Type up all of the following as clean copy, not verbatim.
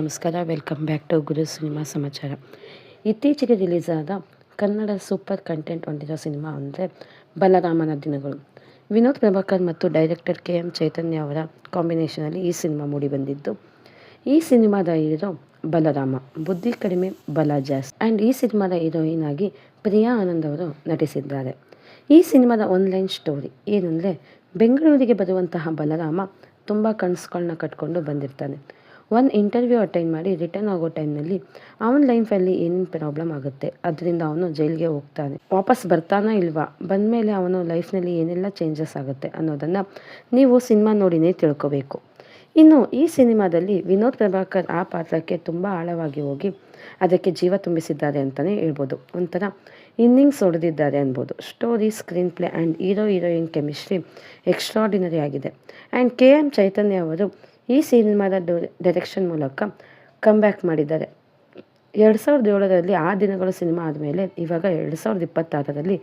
ನಮಸ್ಕಾರ. Welcome back to Guru Cinema Samachara. ಇತ್ತೀಚೆಗೆ release ಆದ ಕನ್ನಡ ಸೂಪರ್ ಕಂಟೆಂಟ್ ಹೊಂದಿರೋ ಸಿನಿಮಾ ಅಂದರೆ ಬಲರಾಮನ ದಿನಗಳು. ವಿನೋದ್ ಪ್ರಭಾಕರ್ ಮತ್ತು ಡೈರೆಕ್ಟರ್ KM ಚೈತನ್ಯ ಅವರ ಕಾಂಬಿನೇಷನಲ್ಲಿ ಈ ಸಿನಿಮಾ ಮೂಡಿಬಂದಿದ್ದು, ಈ ಸಿನಿಮಾದ ಹೀರೋ ಬಲರಾಮ, ಬುದ್ಧಿ ಕಡಿಮೆ ಬಲ ಜಾಸ್ತಿ. ಆ್ಯಂಡ್ ಈ ಸಿನಿಮಾದ ಹೀರೋಯಿನ್ ಆಗಿ ಪ್ರಿಯಾ ಆನಂದ್ ಅವರು ನಟಿಸಿದ್ದಾರೆ. ಈ ಸಿನಿಮಾದ ಆನ್ಲೈನ್ ಸ್ಟೋರಿ ಏನಂದರೆ, ಬೆಂಗಳೂರಿಗೆ ಬರುವಂತಹ ಬಲರಾಮ ತುಂಬ ಕನಸುಗಳನ್ನ ಕಟ್ಕೊಂಡು ಬಂದಿರ್ತಾನೆ. ಒಂದು ಇಂಟರ್ವ್ಯೂ ಅಟೆಂಡ್ ಮಾಡಿ ರಿಟರ್ನ್ ಆಗೋ ಟೈಮ್ನಲ್ಲಿ ಅವನ ಲೈಫಲ್ಲಿ ಏನೇನು ಪ್ರಾಬ್ಲಮ್ ಆಗುತ್ತೆ, ಅದರಿಂದ ಅವನು ಜೈಲಿಗೆ ಹೋಗ್ತಾನೆ. ವಾಪಸ್ ಬರ್ತಾನೋ ಇಲ್ವಾ, ಬಂದಮೇಲೆ ಅವನು ಲೈಫ್ನಲ್ಲಿ ಏನೆಲ್ಲ ಚೇಂಜಸ್ ಆಗುತ್ತೆ ಅನ್ನೋದನ್ನು ನೀವು ಸಿನಿಮಾ ನೋಡಿನೇ ತಿಳ್ಕೋಬೇಕು. ಇನ್ನು ಈ ಸಿನಿಮಾದಲ್ಲಿ ವಿನೋದ್ ಪ್ರಭಾಕರ್ ಆ ಪಾತ್ರಕ್ಕೆ ತುಂಬ ಆಳವಾಗಿ ಹೋಗಿ ಅದಕ್ಕೆ ಜೀವ ತುಂಬಿಸಿದ್ದಾರೆ ಅಂತಲೇ ಹೇಳ್ಬೋದು. ಒಂಥರ ಇನ್ನಿಂಗ್ಸ್ ಹೊಡೆದಿದ್ದಾರೆ ಅನ್ಬೋದು. Story, screen play and heroine chemistry extraordinary ಆಗಿದೆ. ಆ್ಯಂಡ್ KM ಚೈತನ್ಯ ಅವರು ಈ ಸಿನಿಮಾದ ಡೈರೆಕ್ಷನ್ ಮೂಲಕ ಕಮ್ಬ್ಯಾಕ್ ಮಾಡಿದ್ದಾರೆ. 2007ರಲ್ಲಿ ಆ ದಿನಗಳು ಸಿನಿಮಾ ಆದಮೇಲೆ ಇವಾಗ 2026ರಲ್ಲಿ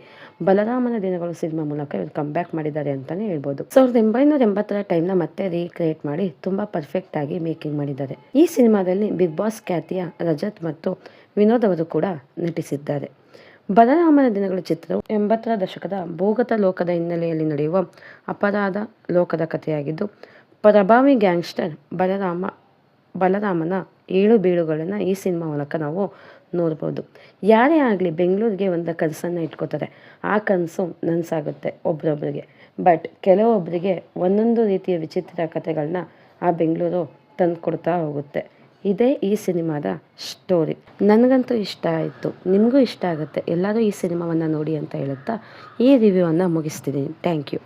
ಬಲರಾಮನ ದಿನಗಳು ಸಿನಿಮಾ ಮೂಲಕ ಇವರು ಕಮ್ಬ್ಯಾಕ್ ಮಾಡಿದ್ದಾರೆ ಅಂತಲೇ ಹೇಳ್ಬೋದು. 1980ರ ಟೈಮ್ನ ಮತ್ತೆ ರೀಕ್ರಿಯೇಟ್ ಮಾಡಿ ತುಂಬ ಪರ್ಫೆಕ್ಟಾಗಿ ಮೇಕಿಂಗ್ ಮಾಡಿದ್ದಾರೆ. ಈ ಸಿನಿಮಾದಲ್ಲಿ ಬಿಗ್ ಬಾಸ್ ಖ್ಯಾತಿಯ ರಜತ್ ಮತ್ತು ವಿನೋದ್ ಅವರು ಕೂಡ ನಟಿಸಿದ್ದಾರೆ. ಬಲರಾಮನ ದಿನಗಳ ಚಿತ್ರವು 80ರ ದಶಕದ ಭೂಗತ ಲೋಕದ ಹಿನ್ನೆಲೆಯಲ್ಲಿ ನಡೆಯುವ ಅಪರಾಧ ಲೋಕದ ಕಥೆಯಾಗಿದ್ದು, ಪ್ರಭಾವಿ ಗ್ಯಾಂಗ್ಸ್ಟರ್ ಬಲರಾಮನ ಏಳು ಬೀಳುಗಳನ್ನು ಈ ಸಿನಿಮಾ ಮೂಲಕ ನಾವು ನೋಡ್ಬೋದು. ಯಾರೇ ಆಗಲಿ ಬೆಂಗಳೂರಿಗೆ ಒಂದು ಕನಸನ್ನು ಇಟ್ಕೋತಾರೆ. ಆ ಕನಸು ನನಸಾಗುತ್ತೆ ಒಬ್ರೊಬ್ರಿಗೆ. ಬಟ್ ಕೆಲವೊಬ್ಬರಿಗೆ ಒಂದೊಂದು ರೀತಿಯ ವಿಚಿತ್ರ ಕಥೆಗಳನ್ನ ಆ ಬೆಂಗಳೂರು ತಂದು ಕೊಡ್ತಾ ಹೋಗುತ್ತೆ. ಇದೇ ಈ ಸಿನಿಮಾದ ಸ್ಟೋರಿ. ನನಗಂತೂ ಇಷ್ಟ ಆಯಿತು, ನಿಮಗೂ ಇಷ್ಟ ಆಗುತ್ತೆ. ಎಲ್ಲರೂ ಈ ಸಿನಿಮಾವನ್ನು ನೋಡಿ ಅಂತ ಹೇಳುತ್ತಾ ಈ ರಿವ್ಯೂವನ್ನು ಮುಗಿಸ್ತಿದ್ದೀನಿ. Thank you.